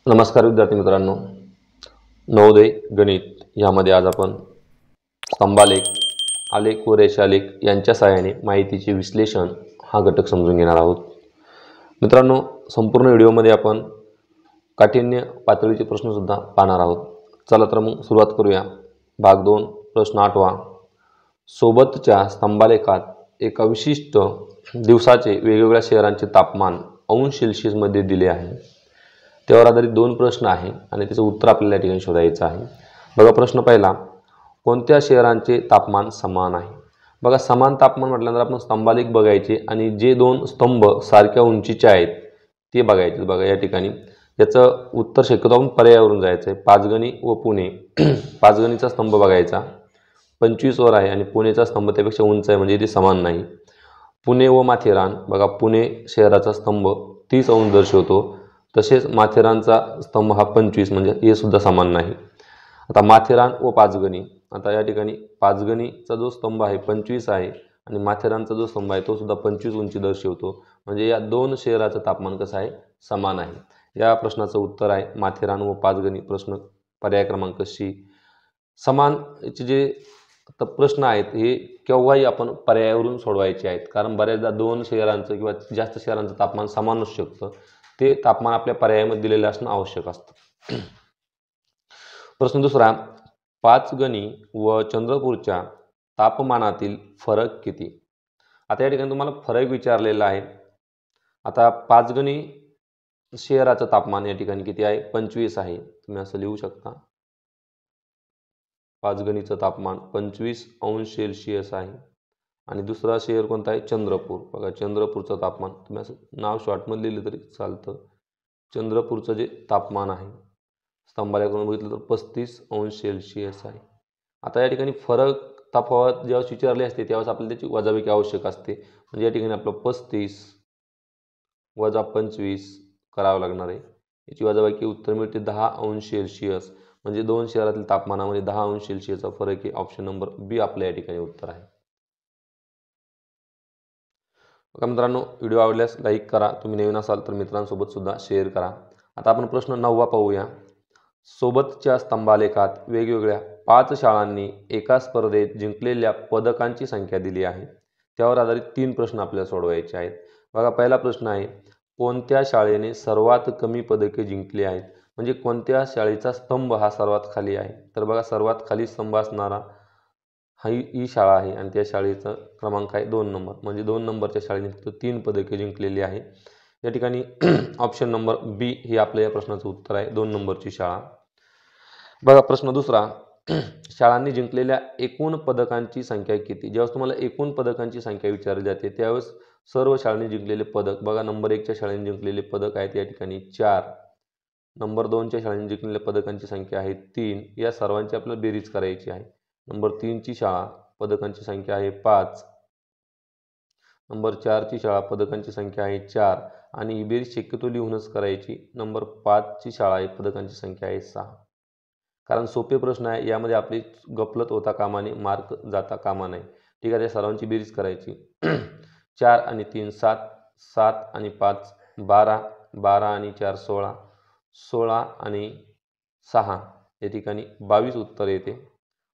नमस्कार विद्यार्थी मित्रांनो, नवोदय गणित यामध्ये आज आपण स्तंभालेख, आलेख व रेषालेख यांच्या सहाय्याने माहितीचे विश्लेषण हा घटक समजून घेणार आहोत. मित्रांनो, संपूर्ण व्हिडिओमध्ये आपण काठिण्य पातळीचे प्रश्नसुद्धा पाहणार आहोत. चला तर मग सुरुवात करूया. भाग 2, प्रश्न 8वा. सोबतच्या स्तंभालेखात एका विशिष्ट दिवसाचे वेगवेगळ्या शहरांचे तापमान अंश सेल्सिअसमध्ये दिले आहे. त्यावर आधारित 2 प्रश्न आहे आणि त्याचं उत्तर आपल्याला या ठिकाणी शोधायचं आहे. बघा प्रश्न पहिला, कोणत्या शहरांचे तापमान समान आहे? बघा समान तापमान म्हटल्यानंतर आपण स्तंभालेख बघायचे आणि जे 2 स्तंभ सारख्या उंचीचे आहेत ते बघायचे. बघा या ठिकाणी याचं उत्तर शक्यतो आपण पर्यायावरून जायचं आहे. पाचगणी व पुणे. पाचगणीचा स्तंभ बघायचा 25 वर आहे आणि पुणेचा स्तंभ त्यापेक्षा उंच आहे, म्हणजे ते समान नाही. पुणे व माथेरान. बघा पुणे शहराचा स्तंभ 30 अंश दर्शवतो, तसेच माथेरानचा स्तंभ हा 25, म्हणजे हे सुद्धा समान नाही. आता माथेरान व पाचगणी. आता या ठिकाणी पाचगणीचा जो स्तंभ आहे 25 आहे आणि माथेरानचा जो स्तंभ आहे तो सुद्धा 25 उंची दर्शवतो, म्हणजे या 2 शहराचं तापमान कसं आहे? समान आहे. या प्रश्नाचं उत्तर आहे माथेरान व पाचगणी. प्रश्न पर्याय क्रमांक सी. समानचे जे प्रश्न आहेत हे केव्हाही आपण पर्यायावरून सोडवायचे आहेत, कारण बऱ्याचदा 2 शहरांचं किंवा जास्त शहरांचं तापमान समान असू शकतं. ते तापमान आपल्या पर्यायामध्ये दिलेलं असणं आवश्यक असतं. प्रश्न दुसरा, पाचगणी व चंद्रपूरच्या तापमानातील फरक किती? आता या ठिकाणी तुम्हाला फरक विचारलेला आहे. आता पाचगणी शहराचं तापमान या ठिकाणी किती आहे? 25 आहे. तुम्ही असं लिहू शकता. पाचगणीचं तापमान 25 अंश सेल्सिअस आहे आणि दुसरा शहर कोणता आहे? चंद्रपूर. बघा चंद्रपूरचं तापमान तुम्ही असं नाव शॉर्टमध्ये लिहिलं तरी चालतं. चंद्रपूरचं जे तापमान आहे स्तंभालेखावरून बघितलं तर 35 अंश सेल्सिअस आहे. आता या ठिकाणी फरक तफावत जेव्हा विचारले असते त्यावेळेस आपल्याला त्याची वजाबाकी आवश्यक असते. म्हणजे या ठिकाणी आपलं 35 वजा 25 करावं लागणार आहे. याची वजाबाकी उत्तर मिळते 10 अंश सेल्सिअस. म्हणजे 2 शहरातील तापमानामध्ये 10 अंश सेल्सिअसचा फरक आहे. ऑप्शन नंबर बी आपल्या या ठिकाणी उत्तर आहे. बघा मित्रांनो, व्हिडिओ आवडल्यास लाईक करा. तुम्ही नवीन असाल तर मित्रांसोबत सुद्धा शेअर करा. आता आपण प्रश्न 9वा पाहूया. सोबतच्या स्तंभालेखात वेगवेगळ्या 5 शाळांनी एका स्पर्धेत जिंकलेल्या पदकांची संख्या दिली आहे. त्यावर आधारित 3 प्रश्न आपल्याला सोडवायचे आहेत. बघा पहिला प्रश्न आहे, कोणत्या शाळेने सर्वात कमी पदके जिंकली आहेत? म्हणजे कोणत्या शाळेचा स्तंभ हा सर्वात खाली आहे? तर बघा सर्वात खाली स्तंभ असणारा ही शाळा आहे आणि त्या शाळेचा क्रमांक आहे 2 नंबर. म्हणजे 2 नंबरच्या शाळेने फक्त 3 पदके जिंकलेली आहे. या ठिकाणी ऑप्शन नंबर बी हे आपल्या या प्रश्नाचं उत्तर आहे, 2 नंबरची शाळा. बघा प्रश्न दुसरा, शाळांनी जिंकलेल्या एकूण पदकांची संख्या किती? ज्यावेळेस तुम्हाला एकूण पदकांची संख्या विचारली जाते त्यावेळेस सर्व शाळांनी जिंकलेले पदक, बघा नंबर 1च्या शाळेने जिंकलेले पदक आहेत या ठिकाणी 4. नंबर 2च्या शाळेने जिंकलेल्या पदकांची संख्या आहे 3. या सर्वांची आपल्याला बेरीज करायची आहे. नंबर 3ची शाळा पदकांची संख्या आहे 5. नंबर 4ची शाळा पदकांची संख्या आहे 4 आणि ही बेरीज शक्यतो लिहूनच करायची. नंबर 5ची शाळा आहे पदकांची संख्या आहे 6. कारण सोपे प्रश्न आहे, यामध्ये आपली गफलत होता कामा नये, मार्क जाता कामा नये. ठीक आहे, त्या सर्वांची बेरीज करायची. 4 आणि 3 7, 7 आणि 5 12, 12 आणि 4 16, 16 आणि 6 या ठिकाणी 22 उत्तर येते.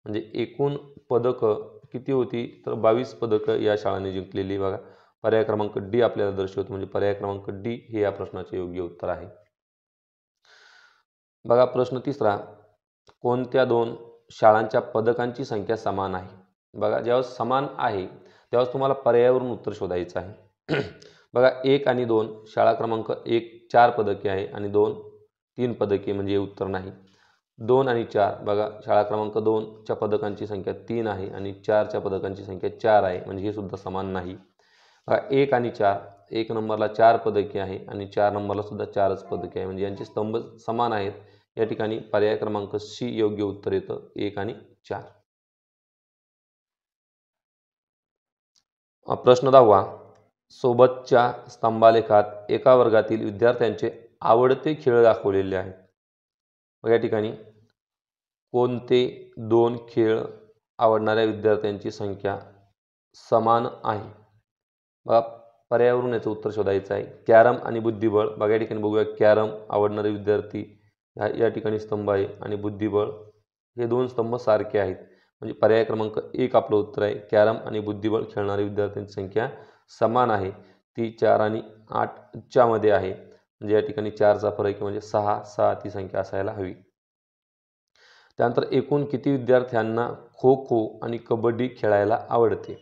म्हणजे एकूण पदकं किती होती? तर 22 पदकं या शाळांनी जिंकलेली. बघा पर्याय क्रमांक डी आपल्याला दर्शवतो, म्हणजे पर्याय क्रमांक डी हे या प्रश्नाचे योग्य उत्तर आहे. बघा प्रश्न तिसरा, कोणत्या 2 शाळांच्या पदकांची संख्या समान आहे? बघा ज्यावेळेस समान आहे त्यावेळेस तुम्हाला पर्यायावरून उत्तर शोधायचं आहे. बघा 1 आणि 2 शाळा क्रमांक 1 4 पदके आहे आणि 2 3 पदके, म्हणजे हे उत्तर नाही. 2 आणि 4 बघा शाळा क्रमांक 2च्या पदकांची संख्या 3 आहे आणि 4च्या पदकांची संख्या 4 आहे, म्हणजे हे सुद्धा समान नाही. बघा 1 आणि 4, 1 नंबरला 4 पदके आहे आणि 4 नंबरला सुद्धा 4च पदके आहे, म्हणजे यांचे स्तंभ समान आहेत. या ठिकाणी पर्याय क्रमांक सी योग्य उत्तर येतं, 1 आणि 4. प्रश्न 10वा, सोबतच्या स्तंभालेखात एका वर्गातील विद्यार्थ्यांचे आवडते खेळ दाखवलेले आहेत. या ठिकाणी कोणते 2 खेळ आवडणाऱ्या विद्यार्थ्यांची संख्या समान आहे? बघा पर्यायावरून याचं उत्तर शोधायचं आहे. कॅरम आणि बुद्धिबळ. बघा या ठिकाणी बघूया, कॅरम आवडणारे विद्यार्थी या ठिकाणी स्तंभ आहे आणि बुद्धिबळ हे दोन स्तंभ सारखे आहेत. म्हणजे पर्याय क्रमांक 1 आपलं उत्तर आहे. कॅरम आणि बुद्धिबळ खेळणाऱ्या विद्यार्थ्यांची संख्या समान आहे, ती 4 आणि 8च्या मध्ये आहे. म्हणजे या ठिकाणी 4चा फरक आहे, म्हणजे 6 ती संख्या असायला हवी. त्यानंतर एकूण किती विद्यार्थ्यांना खो खो आणि कबड्डी खेळायला आवडते?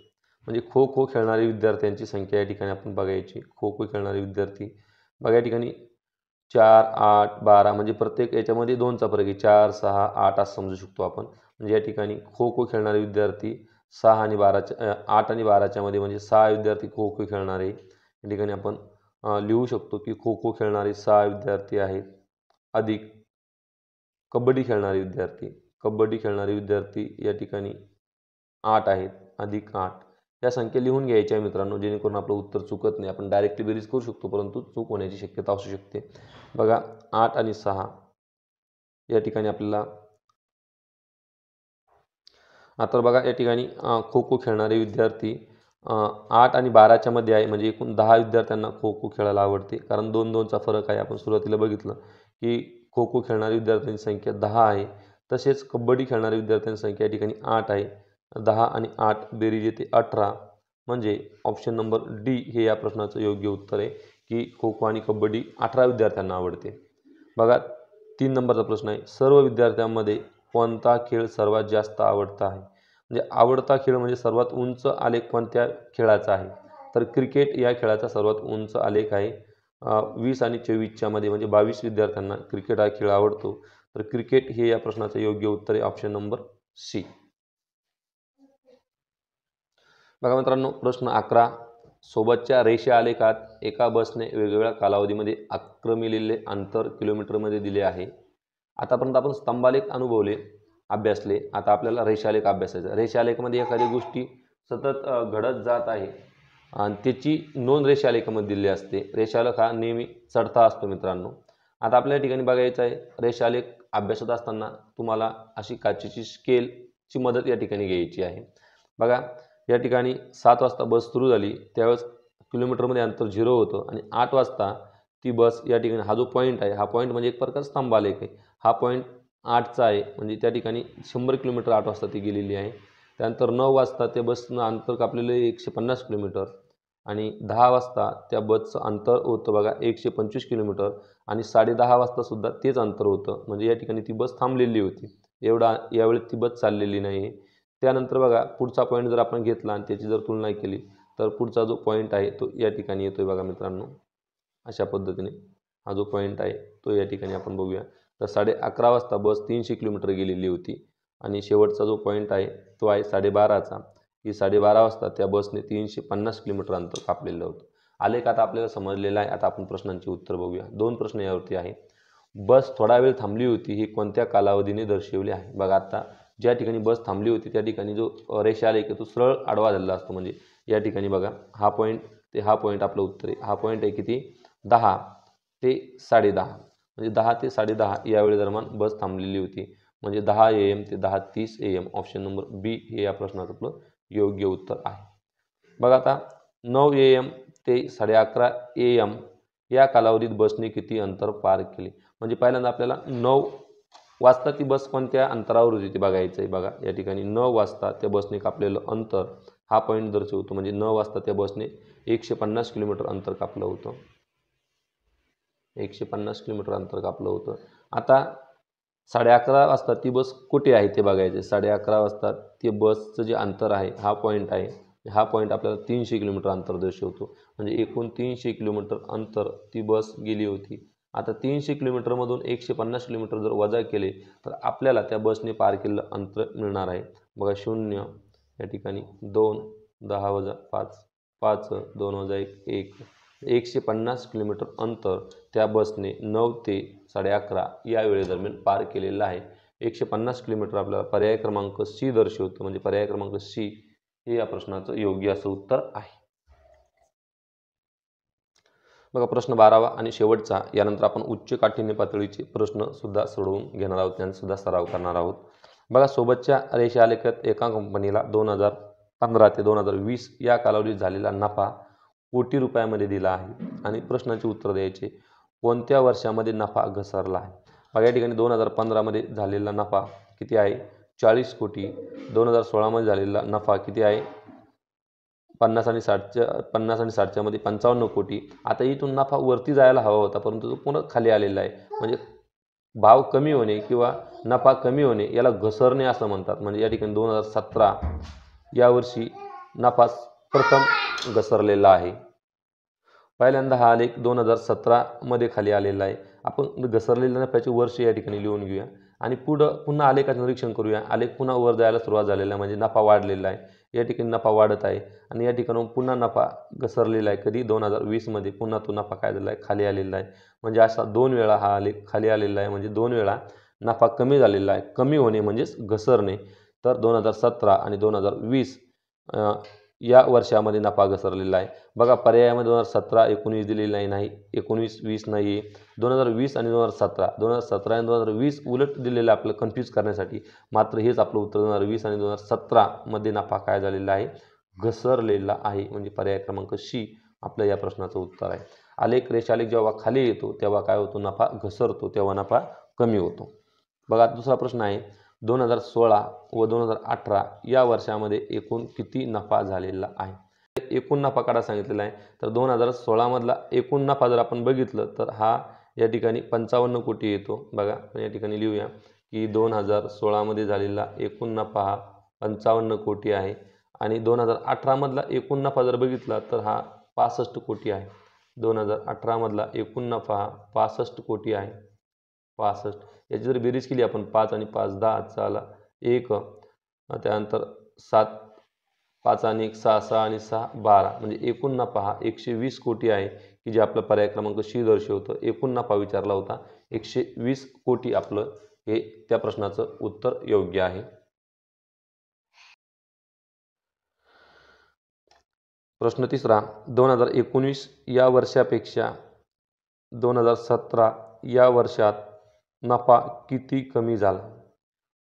म्हणजे खो खो खेळणारे विद्यार्थ्यांची संख्या या ठिकाणी आपण बघायची. खो खो खेळणारे विद्यार्थी बघा या ठिकाणी 4, 8, 12 म्हणजे प्रत्येक याच्यामध्ये 2चा फरक आहे. 4, 6, 8 असं समजू शकतो आपण. म्हणजे या ठिकाणी खो खो खेळणारे विद्यार्थी 6 आणि 12च्या 8 आणि 12च्या मध्ये म्हणजे 6 विद्यार्थी खो खो खेळणारे या ठिकाणी आपण लिहू शकतो की खो खो खेळणारे 6 विद्यार्थी आहेत, अधिक कबड्डी खेळणारे विद्यार्थी या ठिकाणी 8 आहेत, अधिक 8 या संख्या लिहून घ्यायच्या आहे मित्रांनो, जेणेकरून आपलं उत्तर चुकत नाही. आपण डायरेक्टली बेरीज करू शकतो, परंतु चूक होण्याची शक्यता असू शकते. बघा 8 आणि 6 या ठिकाणी आपल्याला आता बघा या ठिकाणी खो खो खेळणारे विद्यार्थी 8 आणि 12च्या मध्ये आहे. म्हणजे एकूण 10 विद्यार्थ्यांना खो खो खेळायला आवडते, कारण 2-2चा फरक आहे. आपण सुरुवातीला बघितलं की खो खो खेळणाऱ्या विद्यार्थ्यांची संख्या 10 आहे. तसेच कबड्डी खेळणाऱ्या विद्यार्थ्यांची संख्या या ठिकाणी 8 आहे. 10 आणि 8 बेरीज येते 18. म्हणजे ऑप्शन नंबर डी हे या प्रश्नाचं योग्य उत्तर आहे की खो खो आणि कबड्डी 18 विद्यार्थ्यांना आवडते. बघा 3 नंबरचा प्रश्न आहे. सर्व विद्यार्थ्यांमध्ये कोणता खेळ सर्वात जास्त आवडता आहे? म्हणजे आवडता खेळ म्हणजे सर्वात उंच आलेख कोणत्या खेळाचा आहे? तर क्रिकेट या खेळाचा सर्वात उंच आलेख आहे. 20 आणि 24च्या मध्ये म्हणजे 22 विद्यार्थ्यांना क्रिकेट हा खेळ आवडतो. तर क्रिकेट हे या प्रश्नाचं योग्य उत्तर आहे, ऑप्शन नंबर सी. बघा मित्रांनो प्रश्न 11. सोबतच्या रेषा आलेखात एका बसने वेगवेगळ्या कालावधीमध्ये आक्रमिलेले अंतर किलोमीटरमध्ये दिले आहे. आतापर्यंत आपण स्तंभालेख अनुभवले, अभ्यासले. आता आपल्याला रेषालेख अभ्यासायचा. रेषालेखामध्ये एखादी गोष्टी सतत घडत जात आहे आणि त्याची नोंद रेषालेखामध्ये दिलेली असते. रेषालेख हा नेहमी चढता असतो मित्रांनो. आता आपल्या या ठिकाणी बघायचं आहे, रेषालेख अभ्यासत असताना तुम्हाला अशी काचेची स्केलची मदत या ठिकाणी घ्यायची आहे. बघा या ठिकाणी 7 वाजता बस सुरू झाली, त्यावेळेस किलोमीटरमध्ये अंतर 0 होतं आणि 8 वाजता ती बस या ठिकाणी हा जो पॉईंट आहे, हा पॉईंट म्हणजे एक प्रकार स्तंभालेख आहे. हा पॉईंट 8चा आहे, म्हणजे त्या ठिकाणी 100 किलोमीटर 8 वाजता ती गेलेली आहे. त्यानंतर 9 वाजता त्या बसनं अंतर कापलेलं आहे 150 किलोमीटर आणि 10 वाजता त्या बसचं अंतर होतं बघा 125 किलोमीटर आणि 10:30 वाजतासुद्धा तेच अंतर होतं. म्हणजे या ठिकाणी ती बस थांबलेली होती. यावेळी ती बस चाललेली नाही आहे. त्यानंतर बघा पुढचा पॉईंट जर आपण घेतला आणि त्याची जर तुलना केली तर पुढचा जो पॉईंट आहे तो या ठिकाणी येतोय बघा मित्रांनो. अशा पद्धतीने हा जो पॉईंट आहे तो या ठिकाणी आपण बघूया. तर 11:30 वाजता बस 300 किलोमीटर गेलेली होती आणि शेवटचा जो पॉईंट आहे तो आहे 12:30चा, की 12:30 वाजता त्या बसने 350 किलोमीटर अंतर कापलेलं होतं. आलेख आता आपल्याला समजलेला आहे. आता आपण प्रश्नांची उत्तर बघूया. 2 प्रश्न यावरती आहे. बस थोडा वेळ थांबली होती हे कोणत्या कालावधीने दर्शवले आहे? बघा आता ज्या ठिकाणी बस थांबली होती त्या ठिकाणी जो रेषालेख आहे तो सरळ आडवा झालेला असतो. म्हणजे या ठिकाणी बघा हा पॉईंट ते हा पॉईंट आपलं उत्तर आहे. हा पॉईंट आहे किती? 10 ते 10:30 म्हणजे 10 ते 10:30 या वेळेदरम्यान बस थांबलेली होती. म्हणजे 10 AM ते 10:30 AM ऑप्शन नंबर बी हे या प्रश्नाचं आपलं योग्य उत्तर आहे. बघा आता 9 AM ते 11:30 AM या कालावधीत बसने किती अंतर पार केले? म्हणजे पहिल्यांदा आपल्याला 9 वाजता ती बस कोणत्या अंतरावर होती ते बघायचं आहे. बघा या ठिकाणी 9 वाजता त्या बसने कापलेलं अंतर हा पॉईंट दर्शवतो. म्हणजे 9 वाजता त्या बसने 150 किलोमीटर अंतर कापलं होतं. 150 किलोमीटर अंतर कापलं होतं. आता 11:30 वाजता ती बस कुठे आहे ते बघायचे. 11:30 वाजता ते बसचं जे अंतर आहे हा पॉईंट आहे. हा पॉईंट आपल्याला 300 किलोमीटर अंतर दर्शवतो. म्हणजे एकूण 300 किलोमीटर अंतर ती बस गेली होती. आता 300 किलोमीटरमधून 150 किलोमीटर जर वजा केले तर आपल्याला त्या बसने पार केलेलं अंतर मिळणार आहे. बघा 0 या ठिकाणी 2, 10 वजा 5, 5, 2 वजा 1, 150 किलोमीटर अंतर त्या बसने 9 ते 11:30 या वेळेदरम्यान पार केलेलं आहे. 150 किलोमीटर आपल्याला पर्याय क्रमांक सी दर्शवतो. म्हणजे पर्याय क्रमांक सी हे या प्रश्नाचं योग्य असं उत्तर आहे. बघा प्रश्न 12वा आणि शेवटचा. यानंतर आपण उच्च काठिण्य पातळीचे प्रश्न सुद्धा सोडवून घेणार आहोत, त्यांचा सराव करणार आहोत. बघा सोबतच्या रेषालेखात एका कंपनीला 2015 ते 2020 या कालावधीत झालेला नफा कोटी रुपयामध्ये दिला आहे आणि प्रश्नाचे उत्तर द्यायचे. कोणत्या वर्षामध्ये नफा घसरला आहे? बघा या ठिकाणी 2015मध्ये झालेला नफा किती आहे 40 कोटी, 2016मध्ये झालेला नफा किती आहे 50 आणि 60च्या मध्ये 55 कोटी। आता इथून नफा वरती जायला हवा होता, परंतु तो पुन्हा खाली आलेला आहे। म्हणजे भाव कमी होणे किंवा नफा कमी होणे याला घसरणे असं म्हणतात। म्हणजे या ठिकाणी 2017 या वर्षी नफा प्रथम घसरलेला आहे। पहिल्यांदा हा आलेख 2017 मध्ये खाली आलेला आहे। आपण घसरलेल्या नफ्याचे वर्ष या ठिकाणी लिहून घेऊया आणि पुन्हा आलेखाचं निरीक्षण करूया। आलेख पुन्हा वर जायला सुरुवात झालेला आहे, म्हणजे नफा वाढलेला आहे। या ठिकाणी नफा वाढत आहे आणि या ठिकाणी पुन्हा नफा घसरलेला आहे। कधी 2020 मध्ये पुन्हा तो नफा काय झालेला आहे खाली आलेला आहे। म्हणजे असा 2 वेळा हा आलेख खाली आलेला आहे, म्हणजे 2 वेळा नफा कमी झालेला आहे। कमी होणे म्हणजेच घसरणे। तर 2017 आणि 2020 या वर्षामध्ये नफा घसरलेला आहे। बघा पर्यायामध्ये 2017-19 दिलेली नाही, 19-20 नाही, 2020 आणि 2017 आणि 2020 उलट दिलेलं आहे आपल्याला कन्फ्यूज करण्यासाठी। मात्र हेच आपलं उत्तर 2020 आणि 2017 मध्ये नफा काय झालेला आहे घसरलेला आहे। म्हणजे पर्याय क्रमांक सी आपल्या या प्रश्नाचं उत्तर आहे। आलेख रेषालेख जेव्हा खाली येतो तेव्हा काय होतो नफा घसरतो, तेव्हा नफा कमी होतो। बघा दुसरा प्रश्न आहे 2016 व 2018 या वर्षामध्ये एकूण किती नफा झालेला आहे। एकूण नफा काढा सांगितलेला आहे। तर 2016 मधला एकूण नफा जर आपण बघितलं तर हा या ठिकाणी 55 कोटी येतो। बघा या ठिकाणी लिहूया की 2016 मध्ये झालेला एकूण नफा हा 55 कोटी आहे आणि 2018 मधला एकूण नफा जर बघितला तर हा 65 कोटी आहे। 2018 मधला एकूण नफा हा 65 कोटी आहे। 65 याची जर बेरीज केली आपण 5 आणि 5 10 चाला 1, त्यानंतर 7 5 आणि 1 6 6 आणि 6 12, म्हणजे एकूण नफा हा 120 कोटी आहे की जे आपलं पर्याय क्रमांक सी दर्शवतं। एकूण नफा विचारला होता 120 कोटी आपलं हे त्या प्रश्नाचं उत्तर योग्य आहे। प्रश्न तिसरा 2019 या वर्षापेक्षा 2017 या वर्षात नफा किती कमी झाला।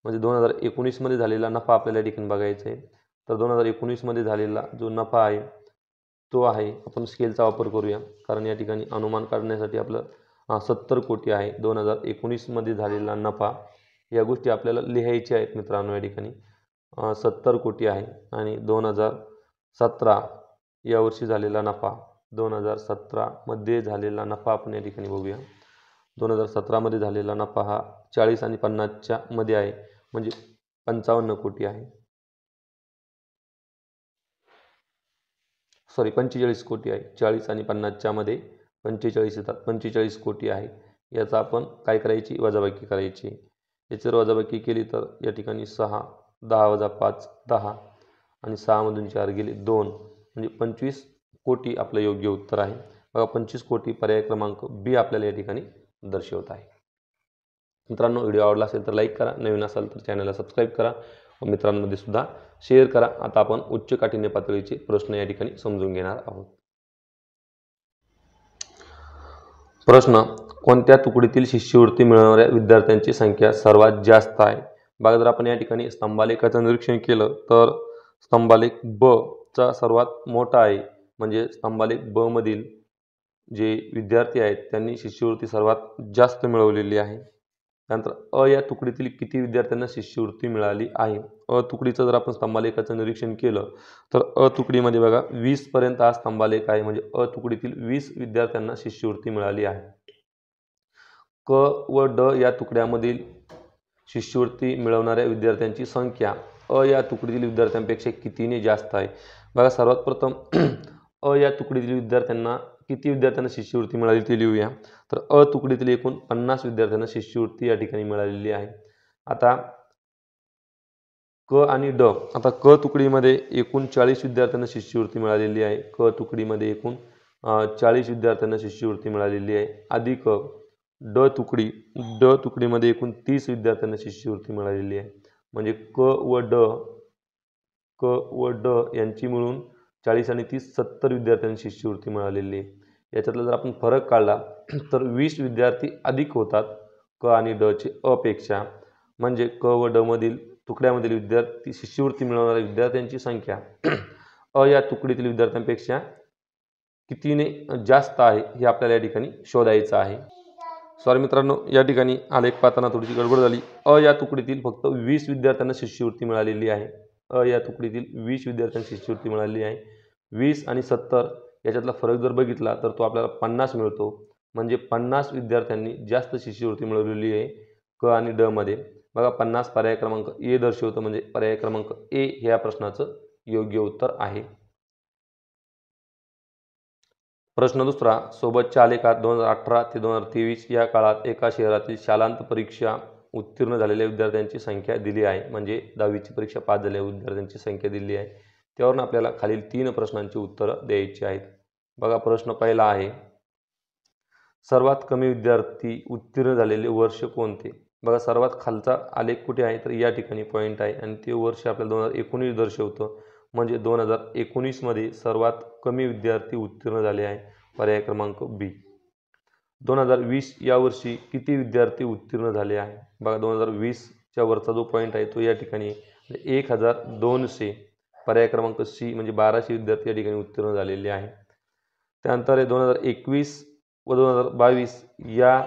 म्हणजे 2019 मध्ये झालेला नफा आपल्याला या ठिकाणी बघायचा आहे। तर 2019 मध्ये झालेला जो नफा आहे तो आहे, आपण स्केलचा वापर करूया कारण या ठिकाणी अनुमान काढण्यासाठी आपलं 70 कोटी आहे। 2019 मध्ये झालेला नफा या गोष्टी आपल्याला लिहायच्या आहेत मित्रांनो। या ठिकाणी 70 कोटी आहे आणि 2017 या वर्षी झालेला नफा 2017 मध्ये झालेला नफा आपण या ठिकाणी बघूया। 2017 मध्ये झालेला नफा हा 40 आणि 50च्या मध्ये आहे, म्हणजे 55 कोटी आहे। सॉरी 45 कोटी आहे। 40 आणि 50च्या मध्ये 45 येतात, 45 कोटी आहे। याचा आपण काय करायची वजाबाकी करायची। याची जर वजाबाकी केली तर या ठिकाणी 6 10 वजा 5 10 आणि 6 मधून 4 गेले 2, म्हणजे 25 कोटी आपलं योग्य उत्तर आहे। बघा 25 कोटी पर्याय क्रमांक बी आपल्याला या ठिकाणी दर्शवत आहे। मित्रांनो व्हिडिओ आवडला असेल तर लाईक करा, नवीन असाल तर चॅनलला सबस्क्राईब करा व मित्रांमध्ये सुद्धा शेअर करा। आता आपण उच्च काठिण्य पातळीचे प्रश्न या ठिकाणी समजून घेणार आहोत। प्रश्न कोणत्या तुकडीतील शिष्यवृत्ती मिळवणाऱ्या विद्यार्थ्यांची संख्या सर्वात जास्त आहे। बघा जर आपण या ठिकाणी स्तंभालेखाचं निरीक्षण केलं तर स्तंभालेख ब चा सर्वात मोठा आहे। म्हणजे स्तंभालेख ब मधील जे विद्यार्थी आहेत त्यांनी शिष्यवृत्ती सर्वात जास्त मिळवलेली आहे। त्यानंतर अ या तुकडीतील किती विद्यार्थ्यांना शिष्यवृत्ती मिळाली आहे। अ तुकडीचं जर आपण स्तंभालेखाचं निरीक्षण केलं तर अ तुकडीमध्ये बघा 20 पर्यंत हा स्तंभालेख आहे, म्हणजे अ तुकडीतील 20 विद्यार्थ्यांना शिष्यवृत्ती मिळाली आहे। क व ड या तुकड्यामधील शिष्यवृत्ती मिळवणाऱ्या विद्यार्थ्यांची संख्या अ या तुकडीतील विद्यार्थ्यांपेक्षा कितीने जास्त आहे। बघा सर्वात प्रथम अ या तुकडीतील विद्यार्थ्यांना किती विद्यार्थ्यांना शिष्यवृत्ती मिळाली ते लिहूया। तर अ तुकडीतील एकूण 50 विद्यार्थ्यांना शिष्यवृत्ती या ठिकाणी मिळालेली आहे। आता क आणि ड, आता क तुकडीमध्ये एकूण 40 विद्यार्थ्यांना शिष्यवृत्ती मिळालेली आहे। क तुकडीमध्ये एकूण 40 विद्यार्थ्यांना शिष्यवृत्ती मिळालेली आहे, अधिक ड तुकडीमध्ये एकूण 30 विद्यार्थ्यांना शिष्यवृत्ती मिळालेली आहे। म्हणजे क व ड यांची मिळून 40 आणि 30 70 विद्यार्थ्यांना शिष्यवृत्ती मिळालेली आहे। याच्यातला जर आपण फरक काढला तर 20 विद्यार्थी अधिक होतात क आणि ड चे अपेक्षा। म्हणजे क व ड मधील तुकड्यामधील विद्यार्थी शिष्यवृत्ती मिळवणाऱ्या विद्यार्थ्यांची संख्या अ या तुकडीतील विद्यार्थ्यांपेक्षा कितीने जास्त आहे हे आपल्याला या ठिकाणी शोधायचं आहे। सॉरी मित्रांनो, या ठिकाणी आलेख पाहताना थोडीशी गडबड झाली. अ या तुकडीतील फक्त 20 विद्यार्थ्यांना शिष्यवृत्ती मिळालेली आहे. अ या तुकडीतील 20 विद्यार्थ्यांना शिष्यवृत्ती मिळालेली आहे. 20 आणि 70 याच्यातला फरक जर बघितला तर तो आपल्याला 50 मिळतो. म्हणजे 50 विद्यार्थ्यांनी जास्त शिष्यवृत्ती मिळवलेली आहे क आणि ड मध्ये. बघा 50 पर्याय क्रमांक ए दर्शवतं, म्हणजे पर्याय क्रमांक ए हे या प्रश्नाचं योग्य उत्तर आहे. प्रश्न दुसरा, सोबतच्या आलेखात 2018 ते 2023 या काळात एका शहरातील शालांत परीक्षा उत्तीर्ण झालेल्या विद्यार्थ्यांची संख्या दिली आहे. म्हणजे 10वीची परीक्षा पास झालेल्या विद्यार्थ्यांची संख्या दिली आहे. त्यावरून आपल्याला खालील 3 प्रश्नांची उत्तरं द्यायची आहेत. बघा प्रश्न पहिला आहे, सर्वात कमी विद्यार्थी उत्तीर्ण झालेले वर्ष कोणते? बघा सर्वात खालचा आलेख कुठे आहे तर या ठिकाणी पॉईंट आहे आणि ते वर्ष आपल्याला 2019 दर्शवतं. म्हणजे 2019 मध्ये सर्वात कमी विद्यार्थी उत्तीर्ण झाले आहे. पर्याय क्रमांक बी. 2020 या वर्षी किती विद्यार्थी उत्तीर्ण झाले आहे? बघा 2020च्या वरचा जो पॉईंट आहे तो या ठिकाणी 1200. पर्याय क्रमांक सी म्हणजे 1200 विद्यार्थी या ठिकाणी उत्तीर्ण झालेले आहे. त्यानंतर 2021 व 2022 या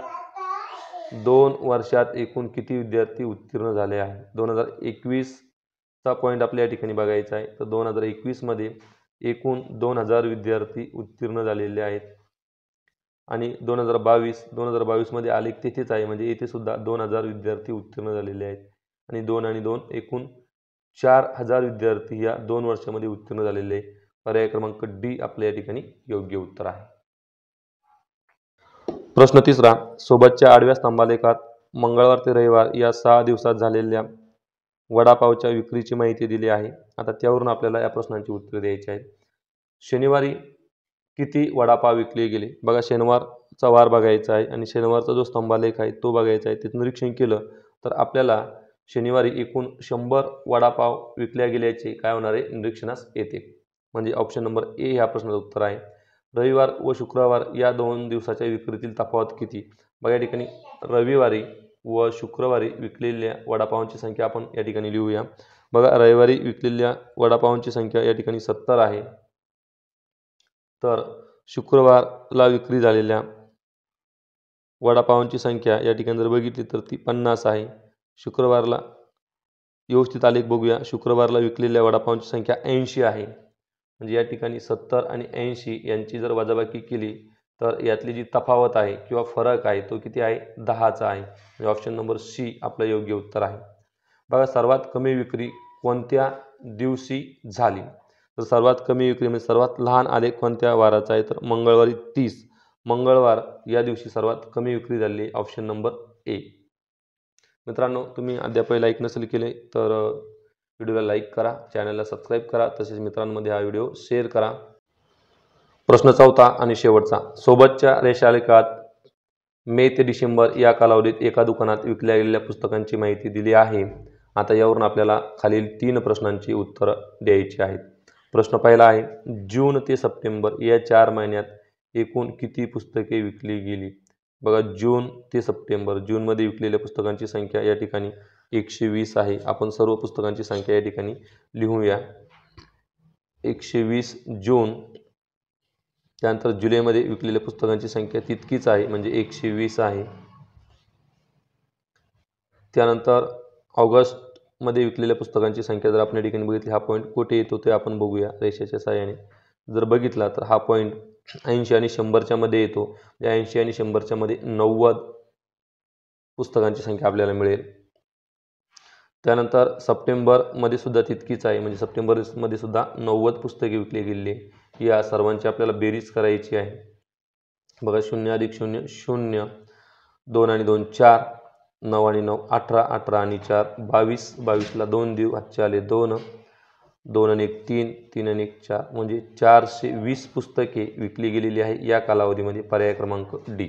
2 वर्षात एकूण किती विद्यार्थी उत्तीर्ण झाले आहे? 2021चा पॉईंट आपल्या या ठिकाणी बघायचा आहे. तर 2021 मध्ये एकूण 2000 विद्यार्थी उत्तीर्ण झालेले आहेत. आणि 2022 मध्ये आलेख तिथेच आहे, म्हणजे येथे सुद्धा 2000 विद्यार्थी उत्तीर्ण झालेले आहेत. आणि 2 आणि 2 एकूण 4000 विद्यार्थी या 2 वर्षामध्ये उत्तीर्ण झालेले आहे. पर्याय क्रमांक डी आपल्या या ठिकाणी योग्य उत्तर आहे. प्रश्न तिसरा, सोबतच्या आडव्या स्तंभालेखात मंगळवार ते रविवार या 6 दिवसात झालेल्या वडापावच्या विक्रीची माहिती दिली आहे. आता त्यावरून आपल्याला या प्रश्नांची उत्तरे द्यायची आहेत. शनिवारी किती वडापाव विकले गेले? बघा शनिवारचा वार बघायचा आहे आणि शनिवारचा जो स्तंभालेख आहे तो बघायचा आहे. त्याचं निरीक्षण केलं तर आपल्याला शनिवारी एकूण 100 वडापाव विकल्या गेल्याचे काय होणार आहे? निरीक्षणास येते. म्हणजे ऑप्शन नंबर ए ह्या प्रश्नाचं उत्तर आहे. रविवार व शुक्रवार या 2 दिवसाच्या विक्रीतील तफावत किती? बघा या ठिकाणी रविवारी व शुक्रवारी विकलेल्या वडापावांची संख्या आपण या ठिकाणी लिहूया. बघा रविवारी विकलेल्या वडापावांची संख्या या ठिकाणी 70 आहे. तर शुक्रवारला विक्री झालेल्या वडापावांची संख्या या ठिकाणी जर बघितली तर ती 50 आहे. शुक्रवारला व्यवस्थित आलेख बघूया. शुक्रवारला विकलेल्या वडापावांची संख्या 80 आहे. म्हणजे या ठिकाणी 70 आणि 80 यांची जर वजाबाकी केली तर यातली जी तफावत आहे किंवा फरक आहे तो किती आहे? 10चा आहे. म्हणजे ऑप्शन नंबर सी आपलं योग्य उत्तर आहे. बघा सर्वात कमी विक्री कोणत्या दिवशी झाली? तर सर्वात कमी विक्री म्हणजे सर्वात लहान आलेख कोणत्या वाराचा आहे? तर मंगळवारी 30. मंगळवार या दिवशी सर्वात कमी विक्री झाली. Option number A. मित्रांनो, तुम्ही अद्याप लाईक नसेल केले तर व्हिडिओला लाईक करा, चॅनलला सबस्क्राईब करा, तसेच मित्रांमध्ये हा व्हिडिओ शेअर करा. प्रश्न चौथा आणि शेवटचा, सोबतच्या रेषालेखात मे ते डिसेंबर या कालावधीत एका दुकानात विकल्या गेलेल्या पुस्तकांची माहिती दिली आहे. आता यावरून आपल्याला खालील 3 प्रश्नांची उत्तरं द्यायची आहेत. प्रश्न पहिला आहे, जून ते सप्टेंबर या 4 महिन्यात एकूण किती पुस्तके विकली गेली? बघा जून ते सप्टेंबर, जूनमध्ये विकलेल्या पुस्तकांची संख्या या ठिकाणी 120 आहे. आपण सर्व पुस्तकांची संख्या या ठिकाणी लिहूया. 120 जून. त्यानंतर जुलैमध्ये विकलेल्या पुस्तकांची संख्या तितकीच आहे, म्हणजे 120 आहे. त्यानंतर ऑगस्टमध्ये विकलेल्या पुस्तकांची संख्या जर आपण या ठिकाणी बघितली, हा पॉईंट कुठे येतो ते आपण बघूया रेषेच्या सहाय्याने. जर बघितला तर हा पॉईंट 80 आणि 100च्या मध्ये येतो. 80 आणि 100च्या मध्ये 90 पुस्तकांची संख्या आपल्याला मिळेल. त्यानंतर सप्टेंबरमध्ये सुद्धा तितकीच आहे, म्हणजे सप्टेंबरमध्ये सुद्धा 90 पुस्तके विकली गेलेली आहे. या सर्वांची आपल्याला बेरीज करायची आहे. बघा 0 अधिक 0 0, 2 आणि 2 4, 9 आणि 9 18, 18 आणि 4 22, 22ला 2 देऊ, हातचे आले 2, 2 आणि 1 3, 3 आणि 1 4, म्हणजे 420 पुस्तके विकली गेलेली आहे या कालावधीमध्ये. पर्याय क्रमांक डी.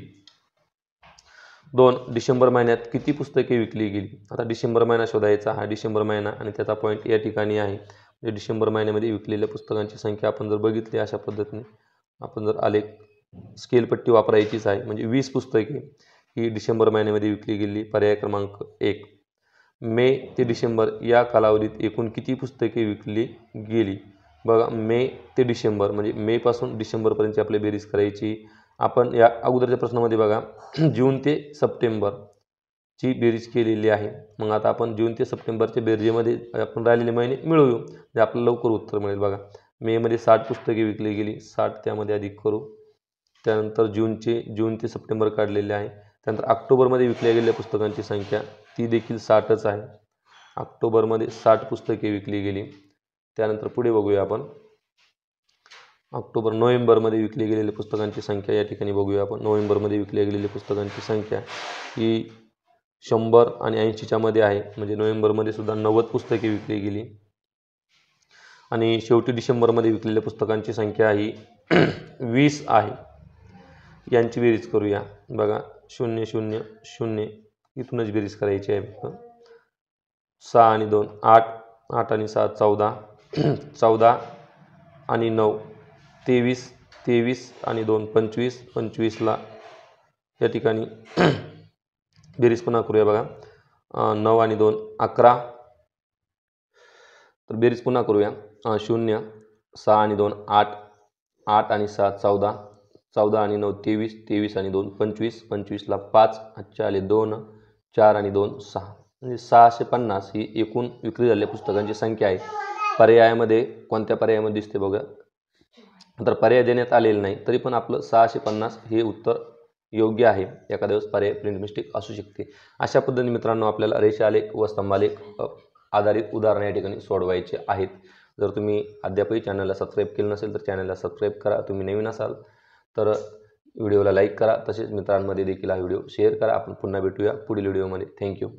2 डिसेंबर महिन्यात किती पुस्तके विकली गेली? आता डिसेंबर महिना शोधायचा. हा डिसेंबर महिना आणि त्याचा पॉईंट या ठिकाणी आहे. म्हणजे डिसेंबर महिन्यामध्ये विकलेल्या पुस्तकांची संख्या आपण जर बघितली अशा पद्धतीने, आपण जर आलेख स्केलपट्टी वापरायचीच आहे. म्हणजे 20 पुस्तके ही डिसेंबर महिन्यामध्ये विकली गेली. पर्याय क्रमांक 1. मे ते डिसेंबर या कालावधीत एकूण किती पुस्तके विकली गेली? बघा मे ते डिसेंबर म्हणजे मे पासून डिसेंबरपर्यंतची आपली बेरीज करायची. आपण या अगोदरच्या प्रश्नामध्ये बघा जून ते सप्टेंबरची बेरीज केलेली आहे. मग आता आपण जून ते सप्टेंबरच्या बेरजेमध्ये आपण राहिलेले महिने मिळवू, म्हणजे आपल्याला लवकर उत्तर मिळेल. बघा मेमध्ये 60 पुस्तके विकली गेली, 60 त्यामध्ये अधिक करू. त्यानंतर जून ते सप्टेंबर काढलेले आहे. त्यानंतर ऑक्टोबरमध्ये विकल्या गेलेल्या पुस्तकांची संख्या ती देखील 60च आहे. ऑक्टोबरमध्ये 60 पुस्तके विकली गेली. त्यानंतर पुढे बघूया आपण नोव्हेंबरमध्ये विकली गेलेल्या पुस्तकांची संख्या या ठिकाणी बघूया आपण. नोव्हेंबरमध्ये विकल्या गेलेल्या पुस्तकांची संख्या ही 100 आणि 80च्या मध्ये आहे, म्हणजे नोव्हेंबरमध्ये सुद्धा 90 पुस्तके विकली गेली. आणि शेवटी डिसेंबरमध्ये विकलेल्या पुस्तकांची संख्या ही 20 आहे. यांची बेरीज करूया. बघा 0 0 0 इथूनच बेरीज करायची आहे. 6 आणि 2 8, 8 आणि 7 14, 14 आणि 9 23, 23 आणि 2 25, 25ला या ठिकाणी बेरीज पुन्हा करूया. बघा 9 आणि 2 11. तर बेरीज पुन्हा करूया. 0 6 आणि 2 8, 8 आणि 7 14, 14 आणि 9 23, 23 आणि 2 25, 25ला 5 8 आले 2, 4 आणि 2 6, म्हणजे 650 ही एकूण विक्री झालेल्या पुस्तकांची संख्या आहे. पर्यायामध्ये कोणत्या पर्यायामध्ये दिसते बघा. तर पर्याय देण्यात आलेले नाही, तरी पण आपलं 650 हे उत्तर योग्य आहे. एखाद्या वेळेस पर्याय प्रिंट मिस्टेक असू शकते. अशा पद्धतीने मित्रांनो आपल्याला रेषालेख व स्तंभालेख आधारित उदाहरणं या ठिकाणी सोडवायचे आहेत. जर तुम्ही अद्यापही चॅनलला सबस्क्राईब केलं नसेल तर चॅनलला सबस्क्राईब करा. तुम्ही नवीन असाल तर व्हिडिओला लाईक करा. तसेच मित्रांमध्ये देखील हा व्हिडिओ शेअर करा. आपण पुन्हा भेटूया पुढील व्हिडिओमध्ये. थँक्यू.